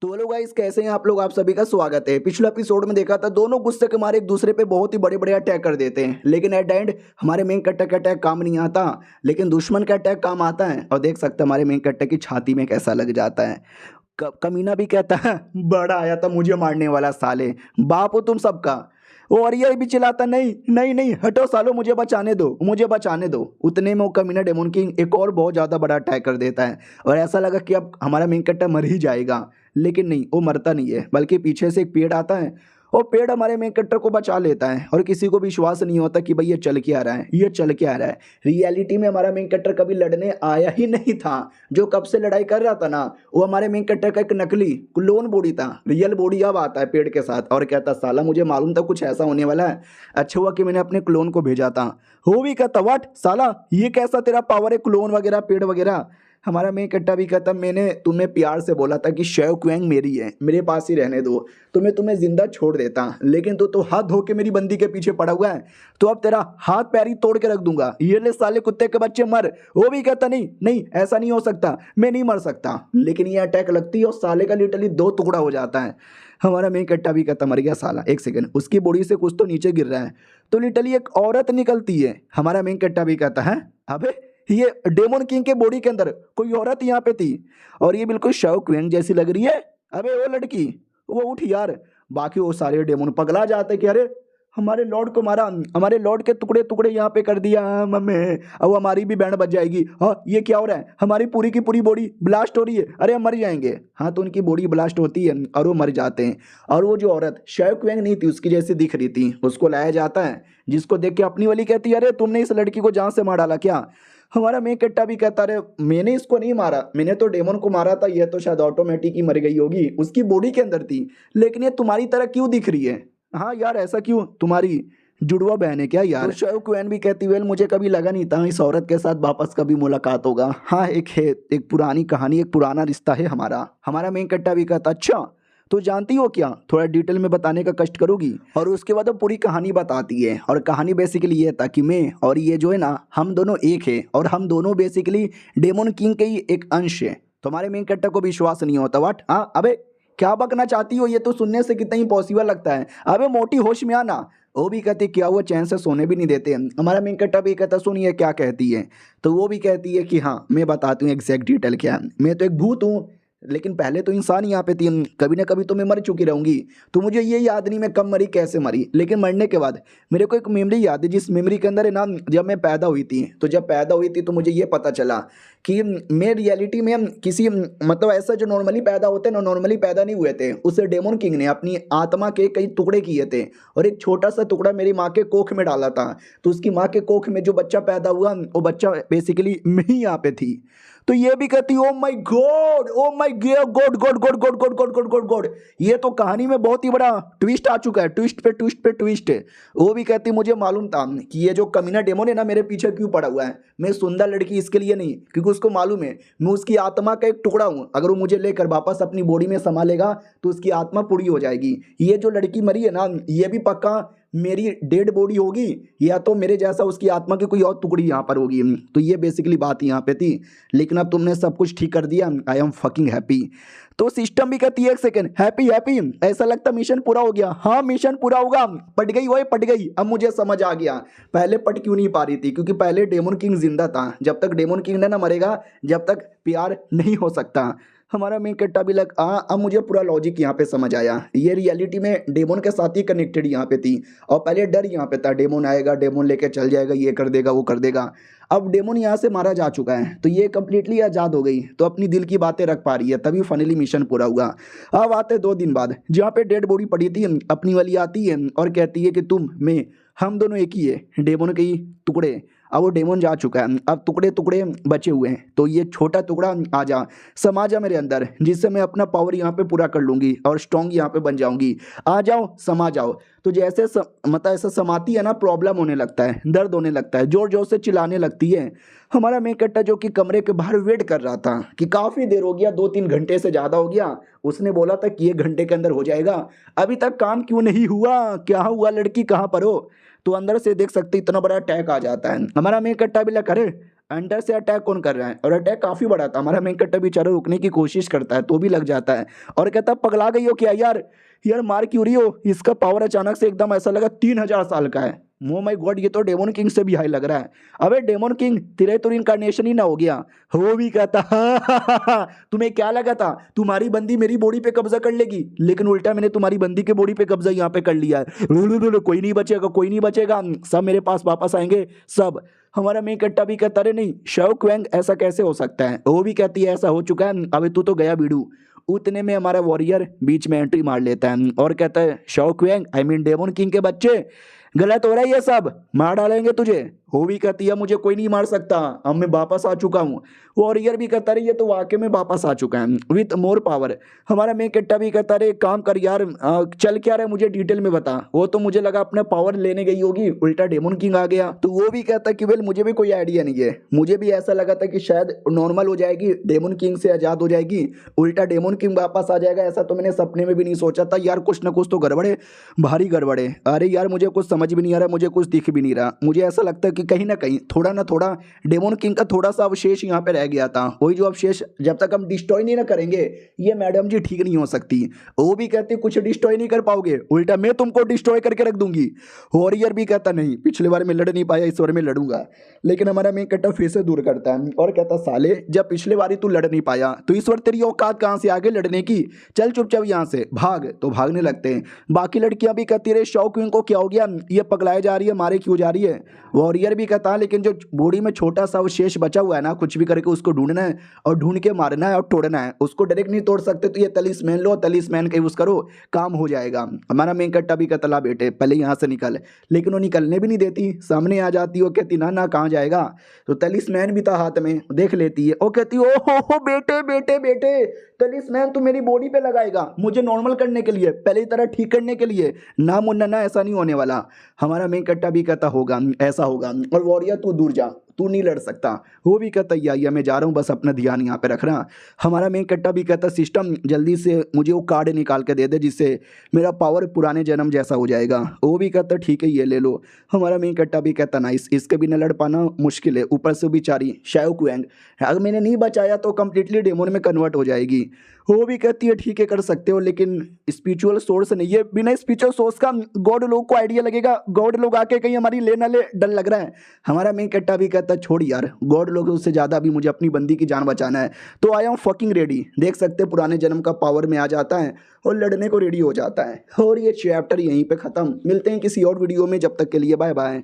तो hello guys, कैसे हैं आप लोग। आप सभी का स्वागत है। पिछले एपिसोड में देखा था दोनों गुस्से के मारे एक दूसरे पे बहुत ही बड़े बड़े अटैक कर देते हैं, लेकिन एट द एंड हमारे मेन कट्टा का अटैक काम नहीं आता, लेकिन दुश्मन का अटैक काम आता है। और देख सकते हैं हमारे मेन कट्टा की छाती में कैसा लग जाता है। कमीना भी कहता है बड़ा आया था मुझे मारने वाला साले, बाप हो तुम सबका। और ये भी चिल्लाता नहीं नहीं नहीं हटो सालो, मुझे बचाने दो मुझे बचाने दो। उतने में वो कमीना डेमन किंग एक और बहुत ज़्यादा बड़ा अटैक कर देता है और ऐसा लगा कि अब हमारा मेन कट्टा मर ही जाएगा, लेकिन नहीं, वो मरता नहीं है, बल्कि पीछे से एक पेड़ आता है और पेड़ हमारे मेन कट्टर को बचा लेता है। और किसी को विश्वास नहीं होता कि भाई ये चल के आ रहा है, ये चल के आ रहा है। रियलिटी में हमारा मेन कट्टर कभी लड़ने आया ही नहीं था। जो कब से लड़ाई कर रहा था ना, वो हमारे मेन कट्टर का एक नकली क्लोन बॉडी था। रियल बॉडी अब आता है पेड़ के साथ और कहता साला मुझे मालूम था कुछ ऐसा होने वाला है, अच्छा हुआ कि मैंने अपने क्लोन को भेजा था। वो भी कहता व्हाट साला, ये कैसा तेरा पावर है क्लोन वगैरह पेड़ वगैरह। हमारा मेन कट्टा भी कहता मैंने तुम्हें प्यार से बोला था कि शेव क्वेंग मेरी है, मेरे पास ही रहने दो, तो मैं तुम्हें जिंदा छोड़ देता, लेकिन तू तो हाथ धो के मेरी बंदी के पीछे पड़ा हुआ है, तो अब तेरा हाथ पैर ही तोड़ के रख दूंगा, ये ले साले कुत्ते के बच्चे मर। वो भी कहता नहीं नहीं ऐसा नहीं हो सकता, मैं नहीं मर सकता, लेकिन ये अटैक लगती है और साले का लिटरली दो टुकड़ा हो जाता है। हमारा मेन कट्टा भी कहता मर गया साला। एक सेकंड, उसकी बॉडी से कुछ तो नीचे गिर रहा है, तो लिटरली एक औरत निकलती है। हमारा मेन कट्टा भी कहता है अबे ये डेमन किंग के बॉडी के अंदर कोई औरत यहाँ पे थी और ये बिल्कुल शव क्वीन जैसी लग रही है। अबे वो लड़की वो उठ यार। बाकी वो सारे डेमन पगला जाते कि अरे हमारे लॉर्ड को मारा, हमारे लॉर्ड के टुकड़े टुकड़े यहाँ पे कर दिया मम्मी, अब हमारी भी बैंड बज जाएगी। हाँ ये क्या हो रहा है, हमारी पूरी की पूरी बॉडी ब्लास्ट हो रही है, अरे हम मर जाएंगे। हाँ तो उनकी बॉडी ब्लास्ट होती है और वो मर जाते हैं। और वो जो औरत शेव क्वेंग नहीं थी, उसकी जैसी दिख रही थी, उसको लाया जाता है, जिसको देख के अपनी वाली कहती है अरे तुमने इस लड़की को जान से मार डाला क्या। हमारा मेन कट्टा भी कहता रहे मैंने इसको नहीं मारा, मैंने तो डेमन को मारा था, ये तो शायद ऑटोमेटिक ही मर गई होगी, उसकी बॉडी के अंदर थी, लेकिन ये तुम्हारी तरह क्यों दिख रही है। हाँ यार ऐसा क्यों, तुम्हारी जुड़वा बहन है क्या यार। तो शेव क्वीन भी कहती वेल मुझे कभी लगा नहीं था इस औरत के साथ वापस कभी मुलाकात होगा। हाँ एक है, एक पुरानी कहानी, एक पुराना रिश्ता है हमारा। हमारा मेन कट्टा भी कहता अच्छा तो जानती हो क्या, थोड़ा डिटेल में बताने का कष्ट करोगी। और उसके बाद वो पूरी कहानी बताती है और कहानी बेसिकली ये था कि मैं और ये जो है ना हम दोनों एक है और हम दोनों बेसिकली डेमन किंग के ही एक अंश है। तो हमारे मेन कट्टा को विश्वास नहीं होता। व्हाट, हाँ अबे क्या बकना चाहती हो, ये तो सुनने से कितना इम्पॉसिबल लगता है, अबे मोटी होश में आना। वो भी कहती क्या वो चैन से सोने भी नहीं देते हैं। हमारा मेन कट्टा भी कहता सुनिए क्या कहती है, तो वो भी कहती है कि हाँ मैं बताती हूँ एग्जैक्ट डिटेल क्या है, मैं तो एक भूत हूँ, लेकिन पहले तो इंसान यहाँ पे थी, कभी ना कभी तो मैं मर चुकी रहूंगी। तो मुझे ये याद नहीं मैं कब मरी कैसे मरी, लेकिन मरने के बाद मेरे को एक मेमोरी याद है, जिस मेमोरी के अंदर है ना जब मैं पैदा हुई थी, तो जब पैदा हुई थी तो मुझे ये पता चला कि मैं रियलिटी में किसी मतलब ऐसा जो नॉर्मली पैदा होते हैं ना, नॉर्मली पैदा नहीं हुए थे, उस डेमन किंग ने अपनी आत्मा के कई टुकड़े किए थे और एक छोटा सा टुकड़ा मेरी माँ के कोख में डाला था। तो उसकी माँ के कोख में जो बच्चा पैदा हुआ वो बच्चा बेसिकली मैं ही यहाँ पे थी। तो ये भी कहती oh my God, oh my God God God God God God God God God God, ये तो कहानी में बहुत ही बड़ा ट्विस्ट आ चुका है, ट्विस्ट पे ट्विस्ट पे ट्विस्ट है। वो भी कहती मुझे मालूम था कि ये जो कमीना डेमन है ना मेरे पीछे क्यों पड़ा हुआ है, मैं सुंदर लड़की इसके लिए नहीं, क्योंकि उसको मालूम है मैं उसकी आत्मा का एक टुकड़ा हूँ, अगर वो मुझे लेकर वापस अपनी बॉडी में समा लेगा तो उसकी आत्मा पूरी हो जाएगी। ये जो लड़की मरी है ना ये भी पक्का मेरी डेड बॉडी होगी या तो मेरे जैसा उसकी आत्मा की कोई और टुकड़ी यहाँ पर होगी। तो ये बेसिकली बात यहाँ पे थी, लेकिन अब तुमने सब कुछ ठीक कर दिया, आई एम फकिंग हैप्पी। तो सिस्टम भी कहती है एक सेकंड हैप्पी हैप्पी, ऐसा लगता मिशन पूरा हो गया। हाँ मिशन पूरा होगा, पट गई वो पट गई, अब मुझे समझ आ गया पहले पट क्यों नहीं पा रही थी, क्योंकि पहले डेमन किंग जिंदा था, जब तक डेमन किंग ना मरेगा जब तक प्यार नहीं हो सकता। हमारा मेन कट्टा भी लग अब मुझे पूरा लॉजिक यहाँ पे समझ आया, ये रियलिटी में डेमन के साथ ही कनेक्टेड यहाँ पे थी और पहले डर यहाँ पे था डेमन आएगा डेमन लेके चल जाएगा, ये कर देगा वो कर देगा। अब डेमन यहाँ से मारा जा चुका है तो ये कंप्लीटली आज़ाद हो गई, तो अपनी दिल की बातें रख पा रही है, तभी फाइनली मिशन पूरा हुआ। अब आते 2 दिन बाद जहाँ पे डेड बॉडी पड़ी थी, अपनी वाली आती है और कहती है कि तुम मैं हम दोनों एक ही है, डेमन के ही टुकड़े। अब वो डेमन जा चुका है, अब टुकड़े टुकड़े बचे हुए हैं, तो ये छोटा टुकड़ा आ जा समा जा मेरे अंदर, जिससे मैं अपना पावर यहाँ पे पूरा कर लूँगी और स्ट्रॉन्ग यहाँ पे बन जाऊँगी। आ जाओ समा जाओ। तो जैसे मतलब ऐसा समाती है ना प्रॉब्लम होने लगता है, दर्द होने लगता है, जोर जोर से चिल्लाने लगती है। हमारा मेन कट्टा जो कि कमरे के बाहर वेट कर रहा था कि काफ़ी देर हो गया, 2-3 घंटे से ज़्यादा हो गया, उसने बोला था कि 1 घंटे के अंदर हो जाएगा, अभी तक काम क्यों नहीं हुआ, क्या हुआ, लड़की कहाँ पर हो। तो अंदर से देख सकते इतना बड़ा अटैक आ जाता है। हमारा मेन कट्टा भी लग अरे अंदर से अटैक कौन कर रहा है, और अटैक काफी बड़ा था। हमारा मेन कट्टा बेचारा रुकने की कोशिश करता है तो भी लग जाता है और कहता है पगला गई हो क्या यार, यार मार क्यों रही हो। इसका पावर अचानक से एकदम ऐसा लगा 3000 साल का है। ओ माय गॉड, ये तो डेमन किंग से भी हाई लग रहा है। अबे डेमन किंग तेरे तो इनकारनेशन ही ना हो गया। वो भी कहता तुम्हें क्या लगा था तुम्हारी बंदी मेरी बॉडी पे कब्जा कर लेगी, लेकिन उल्टा मैंने तुम्हारी बंदी के बॉडी पे कब्जा यहाँ पे कर लिया है। कोई नहीं बचेगा, कोई नहीं बचेगा, सब मेरे पास वापस आएंगे सब। हमारा मेन कट्टा भी कहता रे नहीं शव क्वेंग ऐसा कैसे हो सकता है। वो भी कहती है ऐसा हो चुका है, अबे तू तो गया बीड़ू। उतने में हमारा वॉरियर बीच में एंट्री मार लेता है और कहता है शव क्वेंग आई मीन डेमन किंग के बच्चे, गलत हो रहा है ये सब, मार डालेंगे तुझे। वो भी कहती है मुझे कोई नहीं मार सकता, अब मैं वापस आ चुका हूँ। वॉरियर भी कहता रही ये तो वाकई में वापस आ चुका है विथ मोर पावर। हमारा मेन कट्टा भी कहता रहे एक काम कर यार, चल क्या रहा है मुझे डिटेल में बता। वो तो मुझे लगा अपना पावर लेने गई होगी, उल्टा डेमन किंग आ गया। तो वो भी कहता कि वेल मुझे भी कोई आइडिया नहीं है, मुझे भी ऐसा लगा था कि शायद नॉर्मल हो जाएगी, डेमन किंग से आज़ाद हो जाएगी, उल्टा डेमन किंग वापस आ जाएगा। ऐसा तो मैंने सपने में भी नहीं सोचा था यार, कुछ ना कुछ तो गड़बड़े, भारी गड़बड़े। अरे यार मुझे कुछ समझ भी नहीं आ रहा, मुझे कुछ दिख भी नहीं रहा। मुझे ऐसा लगता है कि कहीं ना कहीं थोड़ा ना थोड़ा डेमन किंग का थोड़ा सा अवशेष यहाँ पे रह गया था। वही जो अवशेष जब तक हम डिस्ट्रॉय नहीं ना करेंगे ये मैडम जी ठीक नहीं हो सकती। वो भी कहती कुछ डिस्ट्रॉय नहीं कर पाओगे, उल्टा मैं तुमको डिस्ट्रॉय करके रख दूंगी। वॉरियर भी कहता नहीं पिछले बार मैं लड़ नहीं पाया, इस बार मैं लड़ूंगा। लेकिन हमारा मेन कट्टा फिर से दूर करता है और कहता साले जब पिछले बार तू लड़ नहीं पाया तो इस बार तेरी औकात कहाँ से आगे लड़ने की, चल चुपचाप यहाँ से भाग। तो भागने लगते हैं। बाकी लड़कियां भी कहती रहे शॉ क्वीन को क्या हो गया, ये पगलाए जा रही है, मारे क्यों जा रही है। वॉरियर भी कहता है लेकिन जो बॉडी में छोटा सा अवशेष बचा हुआ है ना, कुछ भी करके उसको ढूंढना है और ढूंढ के मारना है और तोड़ना है, उसको डायरेक्ट नहीं तोड़ सकते। तो ये तलिस्मैन लो, तलिस्मैन का यूज करो, काम हो जाएगा। हमारा मेन कट्टा भी कहता ला बेटे पहले यहाँ से निकल, लेकिन वो निकलने भी नहीं देती, सामने आ जाती। वो कहती ना ना कहाँ जाएगा। तो तलिस्मैन भी था हाथ में, देख लेती है। वो कहती ओ हो बेटे बेटे बेटे, तलिस्मैन तू मेरी बॉडी पे लगाएगा मुझे नॉर्मल करने के लिए, पहले तरह ठीक करने के लिए, ना मुन्ना ना ऐसा नहीं होने वाला। हमारा मेन कट्टा भी कहता होगा ऐसा होगा, और वॉरियर तू दूर जा, तू नहीं लड़ सकता। वो भी कहता या मैं जा रहा हूँ, बस अपना ध्यान यहाँ पे रखना। हमारा मेन कट्टा भी कहता सिस्टम जल्दी से मुझे वो कार्ड निकाल के दे दे जिससे मेरा पावर पुराने जन्म जैसा हो जाएगा। वो भी कहता ठीक है ये ले लो। हमारा मेन कट्टा भी कहता नाइस, इसके बिना लड़ पाना मुश्किल है, ऊपर से बेचारी शाओ क्वेंग अगर मैंने नहीं बचाया तो कंप्लीटली डेमोन में कन्वर्ट हो जाएगी। वो भी कहती है ठीक है कर सकते हो, लेकिन स्पिरिचुअल सोर्स नहीं है, बिना स्पिरिचुअल सोर्स का गॉड लोग को आइडिया लगेगा, गॉड लोग आके कहीं हमारी ले ना ले, डर लग रहा है। हमारा मेन कट्टा भी कहता है छोड़ यार, गॉड लोग से ज़्यादा भी मुझे अपनी बंदी की जान बचाना है, तो आई एम फकिंग रेडी। देख सकते हैं पुराने जन्म का पावर में आ जाता है और लड़ने को रेडी हो जाता है। और ये चैप्टर यहीं पे ख़त्म, मिलते हैं किसी और वीडियो में, जब तक के लिए बाय बाय।